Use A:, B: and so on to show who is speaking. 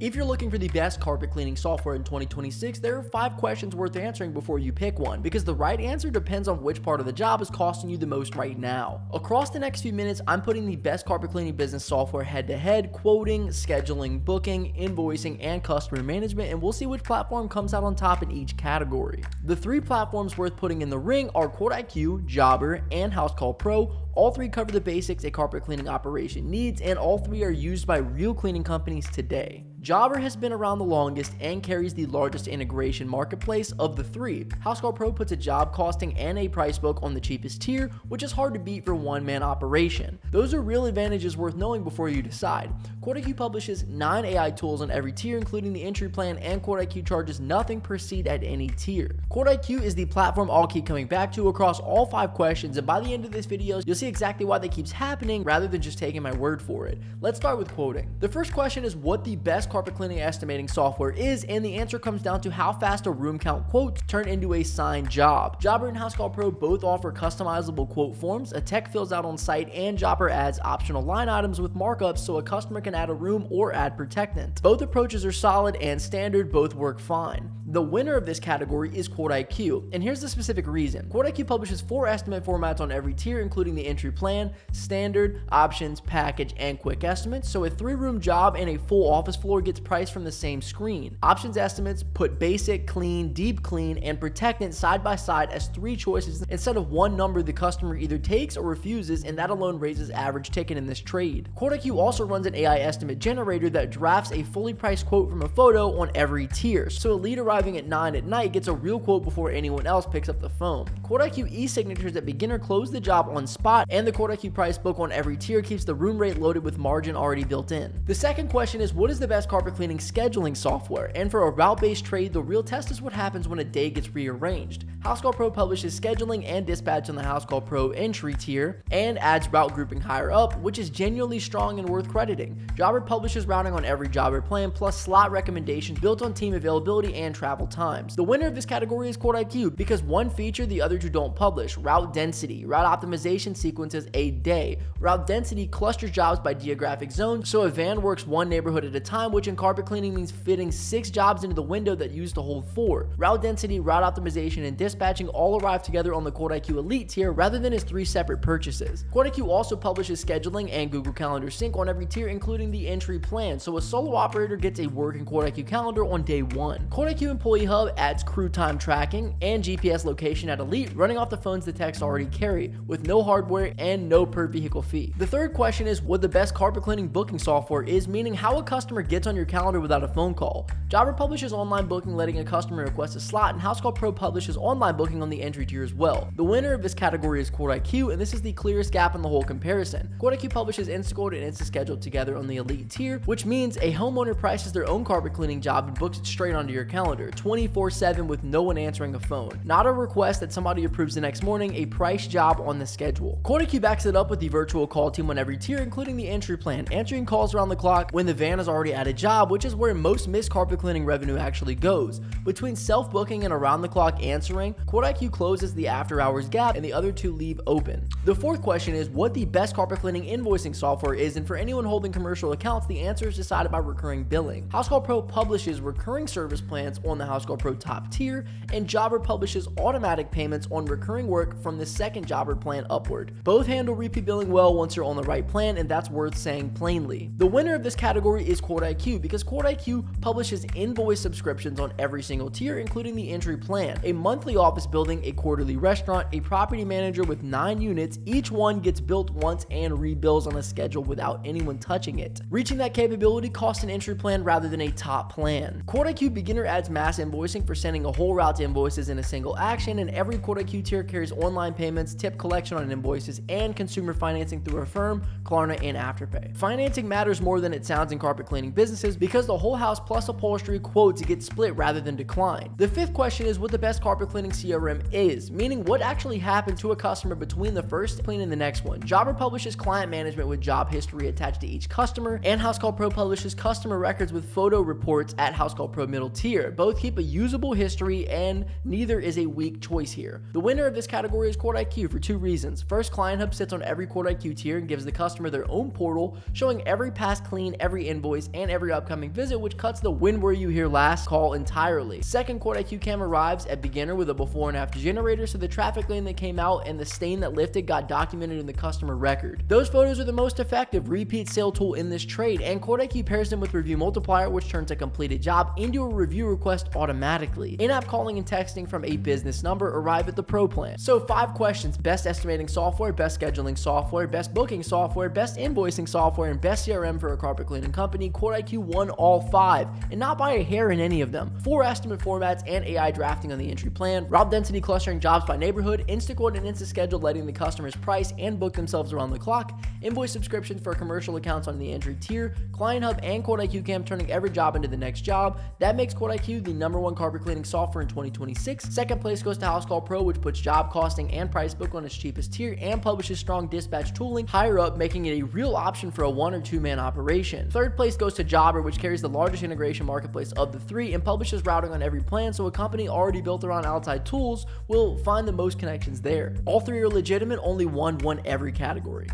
A: If you're looking for the best carpet cleaning software in 2026, there are 5 questions worth answering before you pick one, because the right answer depends on which part of the job is costing you the most right now. Across the next few minutes, I'm putting the best carpet cleaning business software head to head, quoting, scheduling, booking, invoicing, and customer management, and we'll see which platform comes out on top in each category. The 3 platforms worth putting in the ring are QuoteIQ, Jobber, and Housecall Pro. All 3 cover the basics a carpet cleaning operation needs, and all 3 are used by real cleaning companies today. Jobber has been around the longest and carries the largest integration marketplace of the 3. Housecall Pro puts a job costing and a price book on the cheapest tier, which is hard to beat for one-man operation. Those are real advantages worth knowing before you decide. QuoteIQ publishes 9 AI tools on every tier, including the entry plan, and QuoteIQ charges nothing per seat at any tier. QuoteIQ is the platform I'll keep coming back to across all 5 questions, and by the end of this video, you'll see exactly why that keeps happening rather than just taking my word for it. Let's start with quoting. The first question is what the best carpet cleaning estimating software is, and the answer comes down to how fast a room count quotes turn into a signed job. Jobber and Housecall Pro both offer customizable quote forms, a tech fills out on site, and Jobber adds optional line items with markups so a customer can add a room or add protectant. Both approaches are solid and standard, both work fine. The winner of this category is QuoteIQ, and here's the specific reason. QuoteIQ publishes 4 estimate formats on every tier, including the entry plan, standard, options, package, and quick estimates, so a 3-room job and a full office floor gets priced from the same screen. Options estimates put basic, clean, deep clean, and protectant side by side as 3 choices instead of one number the customer either takes or refuses, and that alone raises average ticket in this trade. QuoteIQ also runs an AI estimate generator that drafts a fully priced quote from a photo on every tier, so a lead arriving at 9 at night gets a real quote before anyone else picks up the phone. QuoteIQ e-signatures at beginner close the job on spot, and the QuoteIQ price book on every tier keeps the room rate loaded with margin already built in. The second question is what is the best carpet cleaning scheduling software, and for a route-based trade, the real test is what happens when a day gets rearranged. Housecall Pro publishes scheduling and dispatch on the Housecall Pro entry tier and adds route grouping higher up, which is genuinely strong and worth crediting. Jobber publishes routing on every Jobber plan plus slot recommendations built on team availability and travel times. The winner of this category is QuoteIQ because one feature the other 2 don't publish: route density. Route optimization sequences a day. Route density clusters jobs by geographic zone, so a van works 1 neighborhood at a time, which in carpet cleaning means fitting 6 jobs into the window that used to hold 4. Route density, route optimization, and dispatching all arrive together on the QuoteIQ Elite tier rather than as 3 separate purchases. QuoteIQ also publishes scheduling and Google Calendar sync on every tier, including the entry plan, so a solo operator gets a working QuoteIQ calendar on day 1. QuoteIQ Employee Hub adds crew time tracking and GPS location at Elite, running off the phones the techs already carry, with no hardware and no per vehicle fee. The third question is what the best carpet cleaning booking software is, meaning how a customer gets on your calendar without a phone call. Jobber publishes online booking, letting a customer request a slot, and Housecall Pro publishes online booking on the entry tier as well. The winner of this category is QuoteIQ, and this is the clearest gap in the whole comparison. QuoteIQ publishes InstaQuote and InstaSchedule together on the Elite tier, which means a homeowner prices their own carpet cleaning job and books it straight onto your calendar, 24/7 with no one answering a phone. Not a request that somebody approves the next morning, a price job on the schedule. QuoteIQ backs it up with the virtual call team on every tier, including the entry plan, answering calls around the clock when the van is already at a job, which is where most missed carpet cleaning revenue actually goes. Between self-booking and around-the-clock answering, QuoteIQ closes the after-hours gap and the other 2 leave open. The fourth question is what the best carpet cleaning invoicing software is, and for anyone holding commercial accounts, the answer is decided by recurring billing. Housecall Pro publishes recurring service plans on the Housecall Pro top tier, and Jobber publishes automatic payments on recurring work from the second Jobber plan upward. Both handle repeat billing well once you're on the right plan, and that's worth saying plainly. The winner of this category is QuoteIQ because QuoteIQ publishes invoice subscriptions on every single tier, including the entry plan, a monthly office building, a quarterly restaurant, a property manager with 9 units. Each one gets built once and rebills on a schedule without anyone touching it. Reaching that capability costs an entry plan rather than a top plan. QuoteIQ Beginner adds mass invoicing for sending a whole route to invoices in a single action, and every QuoteIQ tier carries online payments, tip collection on invoices, and consumer financing through Affirm, Klarna, and Afterpay. Financing matters more than it sounds in carpet cleaning businesses because the whole house plus upholstery quotes get split rather than declined. The fifth question is what the best carpet cleaning CRM is, meaning what actually happened to a customer between the first clean and the next one. Jobber publishes client management with job history attached to each customer, and Housecall Pro publishes customer records with photo reports at Housecall Pro middle tier. Both Both keep a usable history, and neither is a weak choice here. The winner of this category is QuoteIQ for 2 reasons. First, Client Hub sits on every QuoteIQ tier and gives the customer their own portal, showing every past clean, every invoice, and every upcoming visit, which cuts the "when were you here last" call entirely. Second, QuoteIQ Cam arrives at beginner with a before and after generator, so the traffic lane that came out and the stain that lifted got documented in the customer record. Those photos are the most effective repeat sale tool in this trade, and QuoteIQ pairs them with Review Multiplier, which turns a completed job into a review request automatically. In-app calling and texting from a business number arrive at the Pro plan. So 5 questions: best estimating software, best scheduling software, best booking software, best invoicing software, and best CRM for a carpet cleaning company. QuoteIQ won all 5, and not by a hair in any of them. 4 estimate formats and AI drafting on the entry plan, route density clustering jobs by neighborhood, InstaQuote and InstaSchedule letting the customers price and book themselves around the clock, invoice subscriptions for commercial accounts on the entry tier, Client Hub and QuoteIQ Cam turning every job into the next job. That makes QuoteIQ the #1 carpet cleaning software in 2026. Second place goes to Housecall Pro, which puts job costing and price book on its cheapest tier and publishes strong dispatch tooling higher up, making it a real option for a 1 or 2 man operation. Third place goes to Jobber, which carries the largest integration marketplace of the 3 and publishes routing on every plan, so a company already built around outside tools will find the most connections there. All 3 are legitimate, only one won every category.